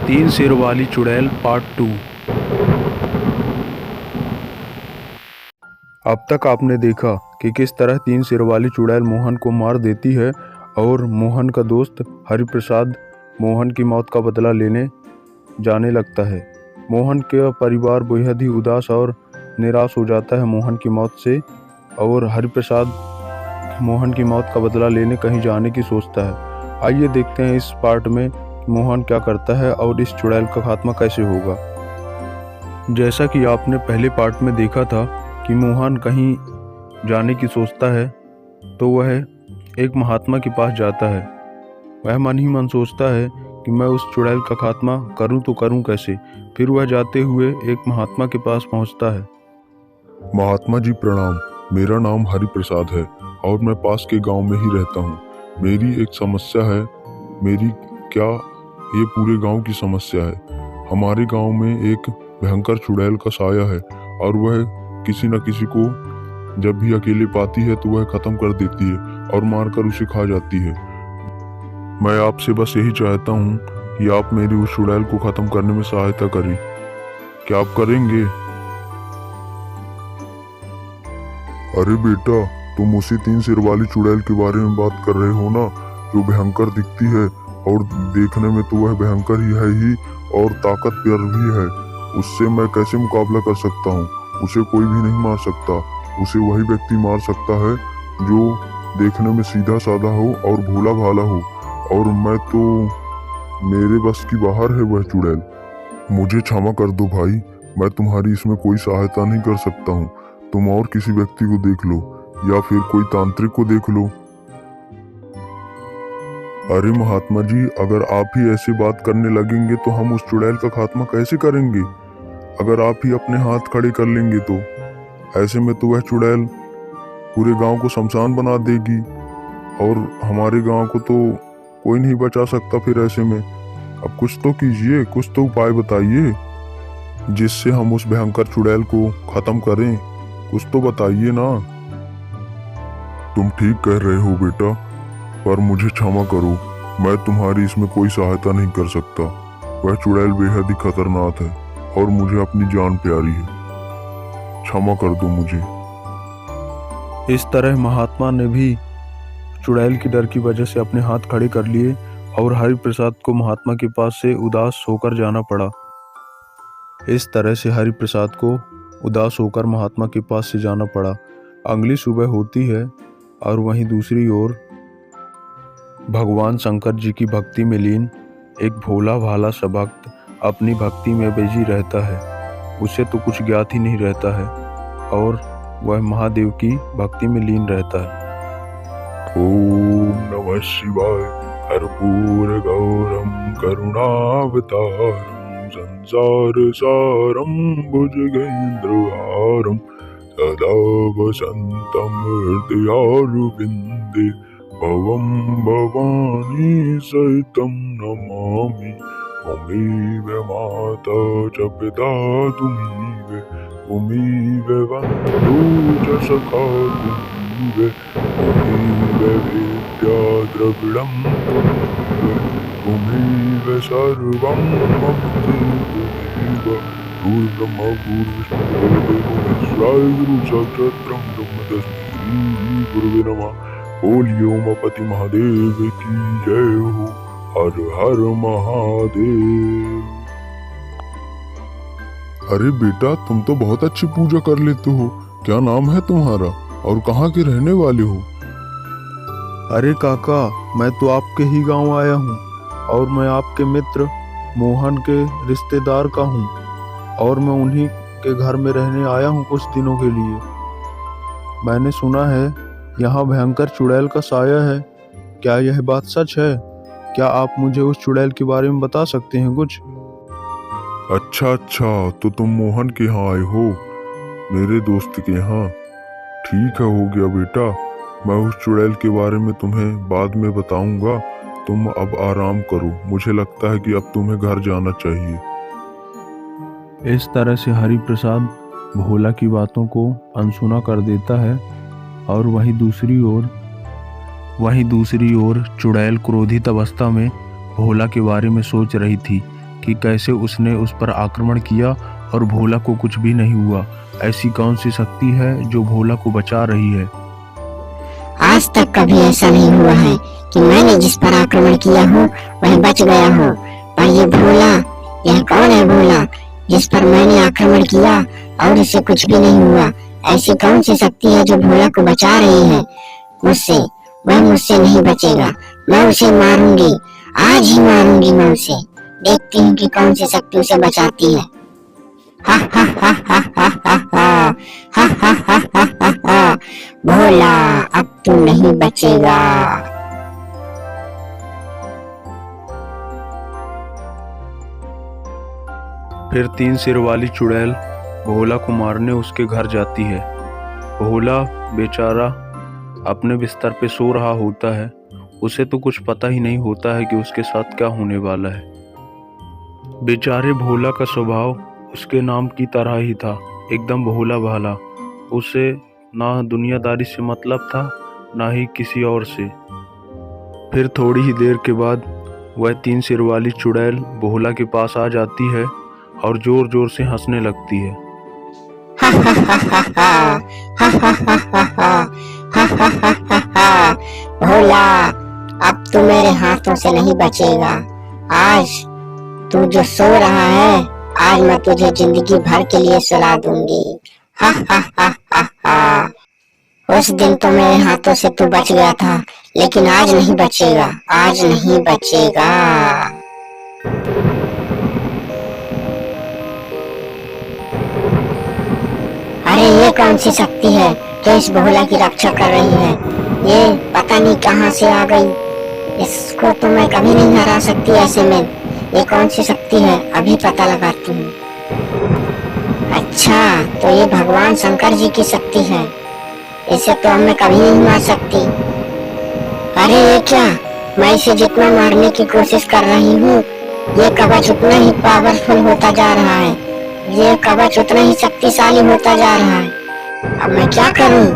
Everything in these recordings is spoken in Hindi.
तीन सिर वाली चुड़ैल पार्ट 2। अब तक आपने देखा कि किस तरह तीन सिर वाली चुड़ैल मोहन को मार देती है और मोहन का दोस्त हरिप्रसाद मोहन की मौत का बदला लेने जाने लगता है। मोहन का परिवार बेहद ही उदास और निराश हो जाता है मोहन की मौत से, और हरिप्रसाद मोहन की मौत का बदला लेने कहीं जाने की सोचता है। आइए देखते हैं इस पार्ट में मोहन क्या करता है और इस चुड़ैल का खात्मा कैसे होगा। जैसा कि आपने पहले पार्ट में देखा था कि मोहन कहीं जाने की सोचता है तो वह एक महात्मा के पास जाता है। वह मन ही मन सोचता है कि मैं उस चुड़ैल का खात्मा करूं तो करूं कैसे। फिर वह जाते हुए एक महात्मा के पास पहुंचता है। महात्मा जी प्रणाम। मेरा नाम हरिप्रसाद है और मैं पास के गांव में ही रहता हूँ। मेरी एक समस्या है। मेरी क्या, ये पूरे गांव की समस्या है। हमारे गांव में एक भयंकर चुड़ैल का साया है और वह किसी न किसी को जब भी अकेले पाती है तो वह खत्म कर देती है और मारकर उसे खा जाती है। मैं आपसे बस यही चाहता हूँ कि आप मेरी उस चुड़ैल को खत्म करने में सहायता करें। क्या आप करेंगे? अरे बेटा, तुम उसी तीन सिर वाली चुड़ैल के बारे में बात कर रहे हो ना, जो भयंकर दिखती है और देखने में तो वह भयंकर ही और ताकतवर भी है। उससे मैं कैसे मुकाबला कर सकता हूँ? उसे कोई भी नहीं मार सकता। उसे वही व्यक्ति मार सकता है जो देखने में सीधा साधा हो और भोला भाला हो, और मैं तो, मेरे बस की बाहर है वह चुड़ैल। मुझे क्षमा कर दो भाई, मैं तुम्हारी इसमें कोई सहायता नहीं कर सकता हूँ। तुम और किसी व्यक्ति को देख लो या फिर कोई तांत्रिक को देख लो। अरे महात्मा जी, अगर आप ही ऐसे बात करने लगेंगे तो हम उस चुड़ैल का खात्मा कैसे करेंगे? अगर आप ही अपने हाथ खड़े कर लेंगे तो ऐसे में तो वह चुड़ैल पूरे गांव को शमशान बना देगी और हमारे गांव को तो कोई नहीं बचा सकता फिर ऐसे में। अब कुछ तो कीजिए, कुछ तो उपाय बताइए जिससे हम उस भयंकर चुड़ैल को खत्म करें। कुछ तो बताइए ना। तुम ठीक कह रहे हो बेटा, पर मुझे क्षमा करो, मैं तुम्हारी इसमें कोई सहायता नहीं कर सकता। वह चुड़ैल बेहद ही खतरनाक है और मुझे अपनी जान प्यारी है। क्षमा कर दो मुझे। इस तरह महात्मा ने भी चुड़ैल की डर की वजह से अपने हाथ खड़े कर लिए और हरिप्रसाद को महात्मा के पास से उदास होकर जाना पड़ा। इस तरह से हरिप्रसाद को उदास होकर महात्मा के पास से जाना पड़ा। अगली सुबह होती है और वहीं दूसरी ओर भगवान शंकर जी की भक्ति में लीन एक भोला भाला सा भक्त अपनी भक्ति में बिजी रहता है। उसे तो कुछ ज्ञात ही नहीं रहता है और वह महादेव की भक्ति में लीन रहता है। ओम नमः शिवाय। कर्पूर गौरम करुणावतारम संसार सारम भुजगेन्द्रहारम सदा वसंतम हृदयारविंदे भवं भवानी सहितं नमामि। त्वमेव माता च पिता त्वमेव बन्धु च सखा त्वमेव विद्या द्रविणं त्वमेव सर्वं मम त्वमेव गुरुर्ब्रह्मा गुरुर्विष्णु गुरुदेवो महेश्वराय गुरु साक्षात् ब्रह्म तस्मै श्री गुरुवे नमः। बोलिए उमापति महादेव की जय हो। हर हर महादेव। अरे बेटा, तुम तो बहुत अच्छी पूजा कर लेते हो। क्या नाम है तुम्हारा और कहाँ के रहने वाले हो? अरे काका, मैं तो आपके ही गांव आया हूँ और मैं आपके मित्र मोहन के रिश्तेदार का हूँ और मैं उन्हीं के घर में रहने आया हूँ कुछ दिनों के लिए। मैंने सुना है यहाँ भयंकर चुड़ैल का साया है। क्या यह बात सच है? क्या आप मुझे उस चुड़ैल के बारे में बता सकते हैं कुछ? अच्छा, तो तुम मोहन के यहाँ आए हो, मेरे दोस्त के यहाँ। ठीक है, हो गया बेटा। मैं उस चुड़ैल के बारे में तुम्हें बाद में बताऊंगा। तुम अब आराम करो। मुझे लगता है कि अब तुम्हें घर जाना चाहिए। इस तरह से हरिप्रसाद भोला की बातों को अनसुना कर देता है और वहीं दूसरी ओर चुड़ैल क्रोधित अवस्था में भोला के बारे में सोच रही थी कि कैसे उसने उस पर आक्रमण किया और भोला को कुछ भी नहीं हुआ। ऐसी कौन सी शक्ति है जो भोला को बचा रही है? आज तक कभी ऐसा नहीं हुआ है कि मैंने जिस पर आक्रमण किया हो वह बच गया हो, पर ये भोला, यह कौन है भोला जिस पर मैंने आक्रमण किया और उसे कुछ भी नहीं हुआ? ऐसी कौन सी शक्ति है जो भोला को बचा रही है मुझसे? वह मुझसे नहीं बचेगा, मैं उसे मारूंगी, आज ही मारूंगी मैं उसे। देखती हूँ कि कौन सी शक्ति उसे बचाती है। हा हा हा हा हा हा हा हा हा हा हा हा हा। भोला अब तू नहीं बचेगा। फिर 3 सिर वाली चुड़ैल भोला को मारने उसके घर जाती है। भोला बेचारा अपने बिस्तर पे सो रहा होता है। उसे तो कुछ पता ही नहीं होता है कि उसके साथ क्या होने वाला है। बेचारे भोला का स्वभाव उसके नाम की तरह ही था, एकदम भोला भाला। उसे ना दुनियादारी से मतलब था, ना ही किसी और से। फिर थोड़ी ही देर के बाद वह 3 सिर वाली चुड़ैल भोला के पास आ जाती है और जोर जोर से हंसने लगती है। हा हा हा हा हा हा हा हा हा हा हा हा हा हा। भोला अब तू मेरे हाथों से नहीं बचेगा। आज तू जो सो रहा है, आज मैं तुझे जिंदगी भर के लिए सुला दूंगी। हा हा हा हा हा। उस दिन तो मेरे हाथों से तू बच गया था, लेकिन आज नहीं बचेगा, आज नहीं बचेगा। अरे ये कौन सी शक्ति है जो इस भोला की रक्षा कर रही है? ये पता नहीं कहाँ से आ गई। इसको तो मैं कभी नहीं हरा सकती ऐसे में। ये कौन सी शक्ति है, अभी पता लगाती हूँ। अच्छा, तो ये भगवान शंकर जी की शक्ति है। इसे तो मैं कभी नहीं मार सकती। अरे ये क्या, मैं इसे जितना मारने की कोशिश कर रही हूँ, ये कवच उतना ही पावरफुल होता जा रहा है। ये कवच उतना ही शक्तिशाली होता जा रहा है। अब मैं क्या करूं?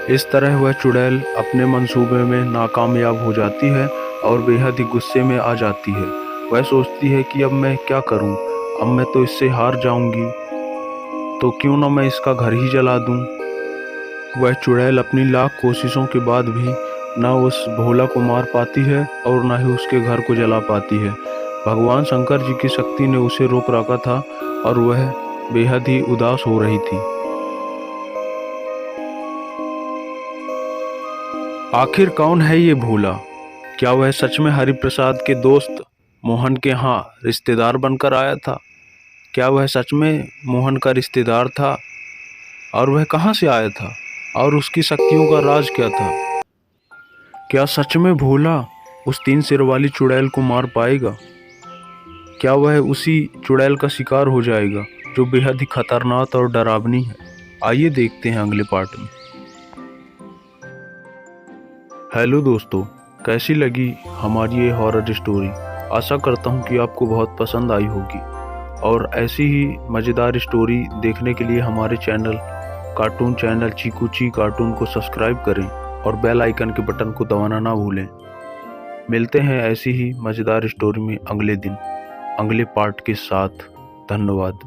इस तरह वह चुड़ैल अपने मंसूबे में नाकामयाब हो जाती है और बेहद ही गुस्से में आ जाती है। वह सोचती है कि अब मैं क्या करूं? अब मैं तो इससे हार जाऊंगी, तो क्यों ना मैं इसका घर ही जला दूं। वह चुड़ैल अपनी लाख कोशिशों के बाद भी ना उस भोला को मार पाती है और ना ही उसके घर को जला पाती है। भगवान शंकर जी की शक्ति ने उसे रोक रखा था और वह बेहद ही उदास हो रही थी। आखिर कौन है ये भोला? क्या वह सच में हरिप्रसाद के दोस्त मोहन के यहाँ रिश्तेदार बनकर आया था? क्या वह सच में मोहन का रिश्तेदार था? और वह कहाँ से आया था? और उसकी शक्तियों का राज क्या था? क्या सच में भोला उस 3 सिर वाली चुड़ैल को मार पाएगा? क्या वह उसी चुड़ैल का शिकार हो जाएगा जो बेहद ही खतरनाक और डरावनी है? आइए देखते हैं अगले पार्ट में। हेलो दोस्तों, कैसी लगी हमारी ये हॉरर स्टोरी? आशा करता हूँ कि आपको बहुत पसंद आई होगी। और ऐसी ही मज़ेदार स्टोरी देखने के लिए हमारे चैनल कार्टून चैनल चीकूची कार्टून को सब्सक्राइब करें और बेल आइकन के बटन को दबाना ना भूलें। मिलते हैं ऐसी ही मज़ेदार स्टोरी में अगले दिन अगले पार्ट के साथ। धन्यवाद।